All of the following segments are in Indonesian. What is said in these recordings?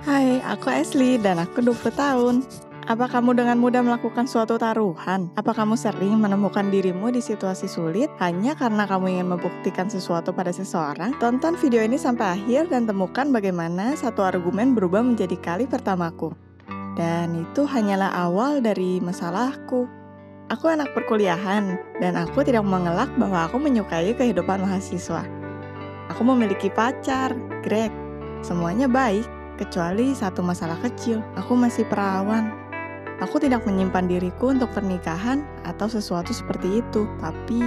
Hai, aku Ashley dan aku 20 tahun. Apa kamu dengan mudah melakukan suatu taruhan? Apa kamu sering menemukan dirimu di situasi sulit hanya karena kamu ingin membuktikan sesuatu pada seseorang? Tonton video ini sampai akhir dan temukan bagaimana satu argumen berubah menjadi kali pertamaku. Dan itu hanyalah awal dari masalahku. Aku anak perkuliahan dan aku tidak mengelak bahwa aku menyukai kehidupan mahasiswa. Aku memiliki pacar, Greg. Semuanya baik. Kecuali satu masalah kecil, aku masih perawan. Aku tidak menyimpan diriku untuk pernikahan atau sesuatu seperti itu, tapi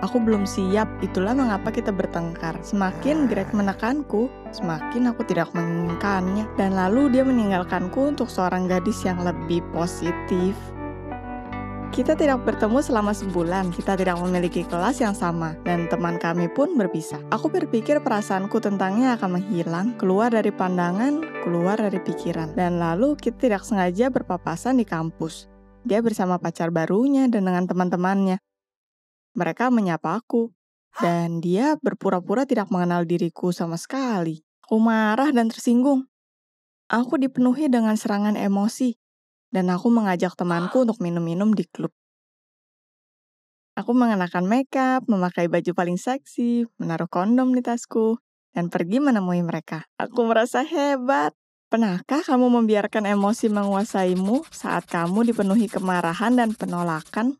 aku belum siap. Itulah mengapa kita bertengkar. Semakin Greg menekanku, semakin aku tidak menginginkannya. Dan lalu dia meninggalkanku untuk seorang gadis yang lebih positif. Kita tidak bertemu selama sebulan, kita tidak memiliki kelas yang sama, dan teman kami pun berpisah. Aku berpikir perasaanku tentangnya akan menghilang, keluar dari pandangan, keluar dari pikiran. Dan lalu kita tidak sengaja berpapasan di kampus. Dia bersama pacar barunya dan dengan teman-temannya. Mereka menyapa aku, dan dia berpura-pura tidak mengenal diriku sama sekali. Aku marah dan tersinggung. Aku dipenuhi dengan serangan emosi, dan aku mengajak temanku untuk minum-minum di klub. Aku mengenakan makeup, memakai baju paling seksi, menaruh kondom di tasku, dan pergi menemui mereka. Aku merasa hebat. Pernahkah kamu membiarkan emosi menguasaimu saat kamu dipenuhi kemarahan dan penolakan?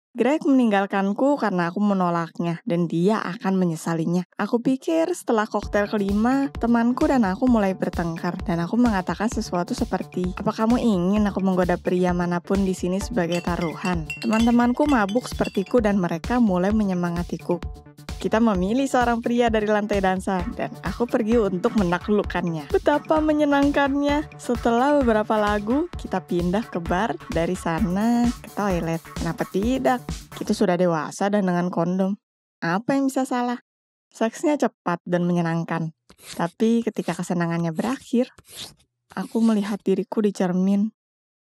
Greg meninggalkanku karena aku menolaknya, dan dia akan menyesalinya. Aku pikir setelah koktail kelima, temanku dan aku mulai bertengkar, dan aku mengatakan sesuatu seperti, "Apa kamu ingin aku menggoda pria manapun di sini sebagai taruhan?" Teman-temanku mabuk sepertiku dan mereka mulai menyemangatiku. Kita memilih seorang pria dari lantai dansa, dan aku pergi untuk menaklukkannya. Betapa menyenangkannya. Setelah beberapa lagu, kita pindah ke bar, dari sana ke toilet. Kenapa tidak? Kita sudah dewasa dan dengan kondom. Apa yang bisa salah? Seksnya cepat dan menyenangkan. Tapi ketika kesenangannya berakhir, aku melihat diriku di cermin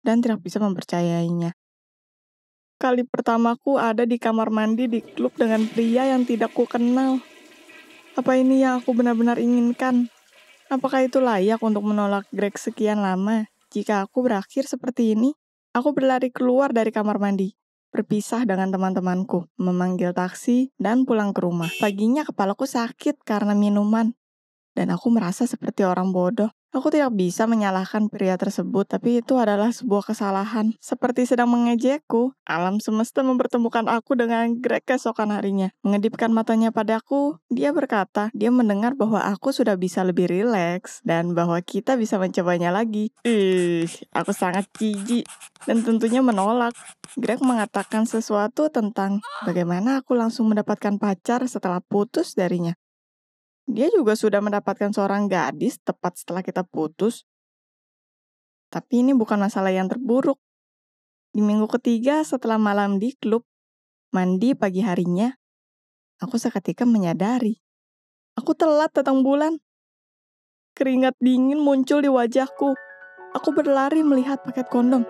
dan tidak bisa mempercayainya. Kali pertamaku ada di kamar mandi di klub dengan pria yang tidak kukenal. Apa ini yang aku benar-benar inginkan? Apakah itu layak untuk menolak Greg sekian lama? Jika aku berakhir seperti ini, aku berlari keluar dari kamar mandi, berpisah dengan teman-temanku, memanggil taksi, dan pulang ke rumah. Paginya kepalaku sakit karena minuman, dan aku merasa seperti orang bodoh. Aku tidak bisa menyalahkan pria tersebut, tapi itu adalah sebuah kesalahan. Seperti sedang mengejekku, alam semesta mempertemukan aku dengan Greg keesokan harinya. Mengedipkan matanya padaku, dia berkata, dia mendengar bahwa aku sudah bisa lebih rileks, dan bahwa kita bisa mencobanya lagi. Aku sangat jijik, dan tentunya menolak. Greg mengatakan sesuatu tentang bagaimana aku langsung mendapatkan pacar setelah putus darinya. Dia juga sudah mendapatkan seorang gadis tepat setelah kita putus. Tapi ini bukan masalah yang terburuk. Di minggu ketiga setelah malam di klub, mandi pagi harinya, aku seketika menyadari. Aku telat datang bulan. Keringat dingin muncul di wajahku. Aku berlari melihat paket kondom.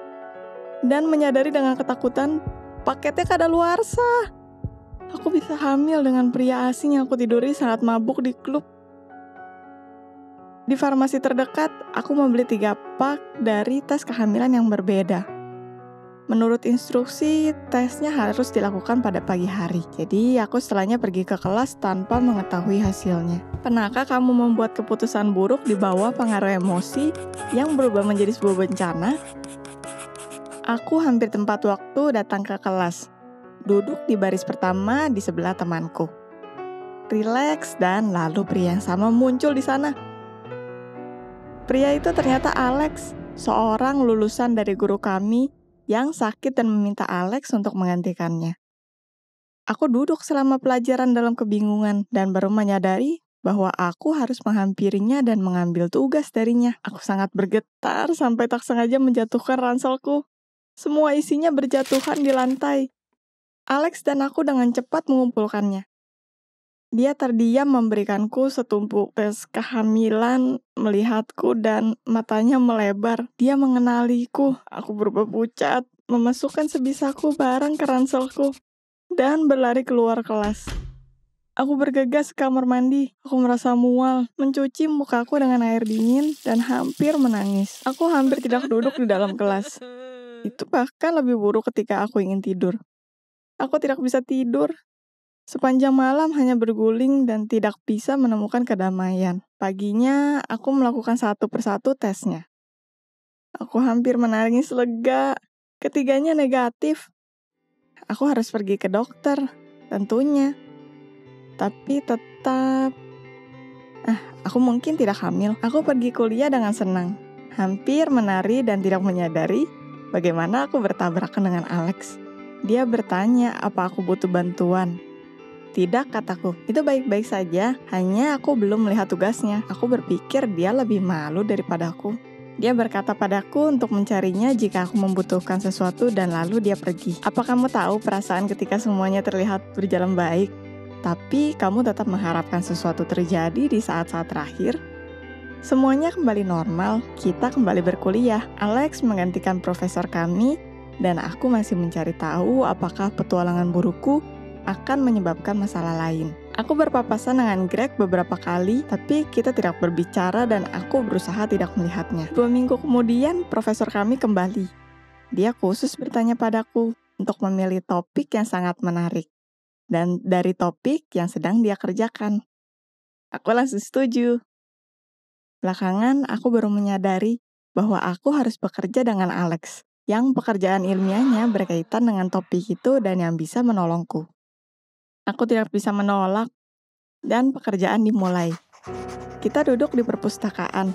Dan menyadari dengan ketakutan, paketnya kadaluarsa. Aku bisa hamil dengan pria asing yang aku tiduri saat mabuk di klub. Di farmasi terdekat, aku membeli 3 pak dari tes kehamilan yang berbeda. Menurut instruksi, tesnya harus dilakukan pada pagi hari. Jadi, aku setelahnya pergi ke kelas tanpa mengetahui hasilnya. Pernahkah kamu membuat keputusan buruk di bawah pengaruh emosi yang berubah menjadi sebuah bencana? Aku hampir tepat waktu datang ke kelas. Duduk di baris pertama di sebelah temanku. Rileks dan lalu pria yang sama muncul di sana. Pria itu ternyata Alex, seorang lulusan dari guru kami yang sakit dan meminta Alex untuk menggantikannya. Aku duduk selama pelajaran dalam kebingungan dan baru menyadari bahwa aku harus menghampirinya dan mengambil tugas darinya. Aku sangat bergetar sampai tak sengaja menjatuhkan ranselku. Semua isinya berjatuhan di lantai. Alex dan aku dengan cepat mengumpulkannya. Dia terdiam memberikanku setumpuk tes kehamilan, melihatku dan matanya melebar. Dia mengenaliku. Aku berubah pucat, memasukkan sebisaku barang ke ranselku, dan berlari keluar kelas. Aku bergegas ke kamar mandi. Aku merasa mual, mencuci mukaku dengan air dingin, dan hampir menangis. Aku hampir tidak duduk di dalam kelas. Itu bahkan lebih buruk ketika aku ingin tidur. Aku tidak bisa tidur. Sepanjang malam hanya berguling dan tidak bisa menemukan kedamaian. Paginya, aku melakukan satu persatu tesnya. Aku hampir menangis lega. Ketiganya negatif. Aku harus pergi ke dokter, tentunya. Tapi tetap... aku mungkin tidak hamil. Aku pergi kuliah dengan senang. Hampir menari dan tidak menyadari bagaimana aku bertabrakan dengan Alex. Dia bertanya apa aku butuh bantuan. Tidak, kataku. Itu baik-baik saja, hanya aku belum melihat tugasnya. Aku berpikir dia lebih malu daripadaku. Dia berkata padaku untuk mencarinya jika aku membutuhkan sesuatu dan lalu dia pergi. Apa kamu tahu perasaan ketika semuanya terlihat berjalan baik? Tapi kamu tetap mengharapkan sesuatu terjadi di saat-saat terakhir. Semuanya kembali normal, kita kembali berkuliah. Alex menggantikan profesor kami, dan aku masih mencari tahu apakah petualangan burukku akan menyebabkan masalah lain. Aku berpapasan dengan Greg beberapa kali, tapi kita tidak berbicara dan aku berusaha tidak melihatnya. 2 minggu kemudian, profesor kami kembali. Dia khusus bertanya padaku untuk memilih topik yang sangat menarik. Dan dari topik yang sedang dia kerjakan. Aku langsung setuju. Belakangan, aku baru menyadari bahwa aku harus bekerja dengan Alex, yang pekerjaan ilmiahnya berkaitan dengan topik itu dan yang bisa menolongku. Aku tidak bisa menolak, dan pekerjaan dimulai. Kita duduk di perpustakaan.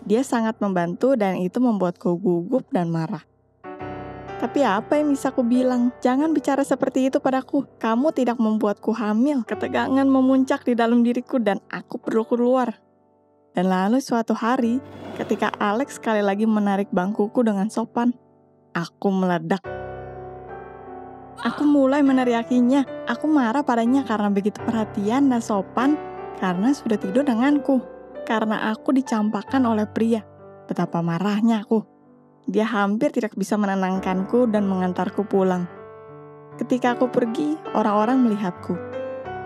Dia sangat membantu dan itu membuatku gugup dan marah. Tapi apa yang bisa ku bilang? Jangan bicara seperti itu padaku. Kamu tidak membuatku hamil. Ketegangan memuncak di dalam diriku dan aku perlu keluar. Dan lalu suatu hari, ketika Alex sekali lagi menarik bangkuku dengan sopan, aku meledak. Aku mulai meneriakinya. Aku marah padanya karena begitu perhatian dan sopan karena sudah tidur denganku. Karena aku dicampakkan oleh pria. Betapa marahnya aku. Dia hampir tidak bisa menenangkanku dan mengantarku pulang. Ketika aku pergi, orang-orang melihatku.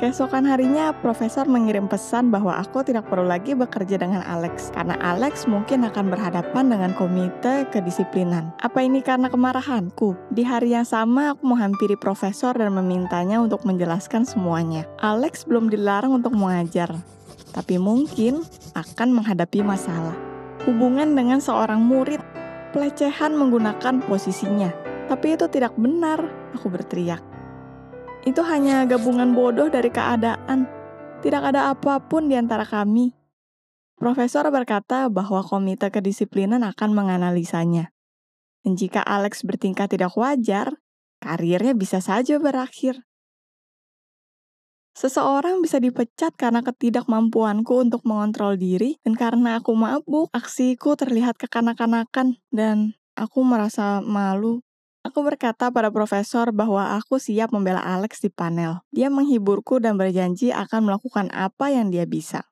Keesokan harinya, profesor mengirim pesan bahwa aku tidak perlu lagi bekerja dengan Alex, karena Alex mungkin akan berhadapan dengan komite kedisiplinan. Apa ini karena kemarahanku? Di hari yang sama, aku menghampiri profesor dan memintanya untuk menjelaskan semuanya. Alex belum dilarang untuk mengajar, tapi mungkin akan menghadapi masalah. Hubungan dengan seorang murid, pelecehan menggunakan posisinya. Tapi itu tidak benar, aku berteriak. Itu hanya gabungan bodoh dari keadaan. Tidak ada apapun di antara kami. Profesor berkata bahwa komite kedisiplinan akan menganalisanya. Dan jika Alex bertingkah tidak wajar, karirnya bisa saja berakhir. Seseorang bisa dipecat karena ketidakmampuanku untuk mengontrol diri, dan karena aku mabuk, aksiku terlihat kekanak-kanakan, dan aku merasa malu. Aku berkata pada profesor bahwa aku siap membela Alex di panel. Dia menghiburku dan berjanji akan melakukan apa yang dia bisa.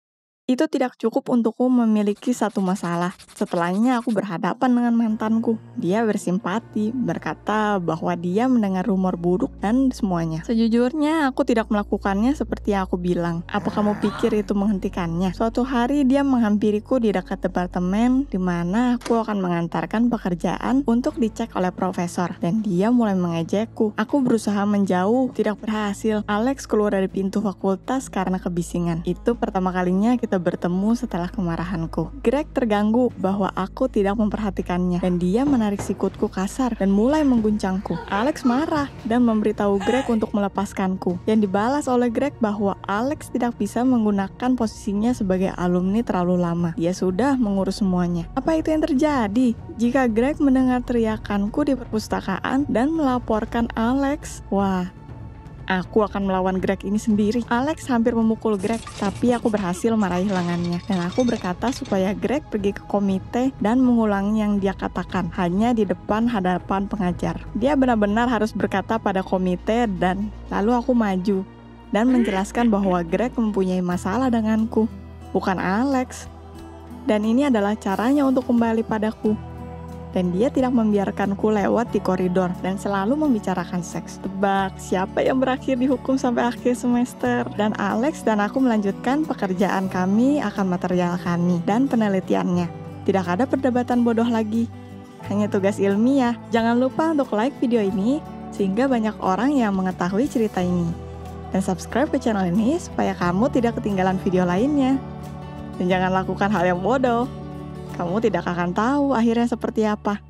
Itu tidak cukup untukku memiliki satu masalah. Setelahnya aku berhadapan dengan mantanku. Dia bersimpati, berkata bahwa dia mendengar rumor buruk dan semuanya. Sejujurnya, aku tidak melakukannya seperti yang aku bilang. Apa kamu pikir itu menghentikannya? Suatu hari dia menghampiriku di dekat departemen, di mana aku akan mengantarkan pekerjaan untuk dicek oleh profesor. Dan dia mulai mengejekku. Aku berusaha menjauh, tidak berhasil. Alex keluar dari pintu fakultas karena kebisingan. Itu pertama kalinya kita bertemu setelah kemarahanku. Greg terganggu bahwa aku tidak memperhatikannya dan dia menarik sikutku kasar dan mulai mengguncangku. Alex marah dan memberitahu Greg untuk melepaskanku. Yang dibalas oleh Greg bahwa Alex tidak bisa menggunakan posisinya sebagai alumni terlalu lama. Dia sudah mengurus semuanya. Apa itu yang terjadi? Jika Greg mendengar teriakanku di perpustakaan dan melaporkan Alex, wah, aku akan melawan Greg ini sendiri. Alex hampir memukul Greg, tapi aku berhasil meraih lengannya. Dan aku berkata supaya Greg pergi ke komite dan mengulangi yang dia katakan, hanya di depan hadapan pengajar. Dia benar-benar harus berkata pada komite dan lalu aku maju dan menjelaskan bahwa Greg mempunyai masalah denganku, bukan Alex. Dan ini adalah caranya untuk kembali padaku. Dan dia tidak membiarkanku lewat di koridor dan selalu membicarakan seks. Tebak, siapa yang berakhir dihukum sampai akhir semester? Dan Alex dan aku melanjutkan pekerjaan kami akan material kami dan penelitiannya. Tidak ada perdebatan bodoh lagi. Hanya tugas ilmiah. Jangan lupa untuk like video ini, sehingga banyak orang yang mengetahui cerita ini. Dan subscribe ke channel ini supaya kamu tidak ketinggalan video lainnya. Dan jangan lakukan hal yang bodoh. Kamu tidak akan tahu akhirnya seperti apa.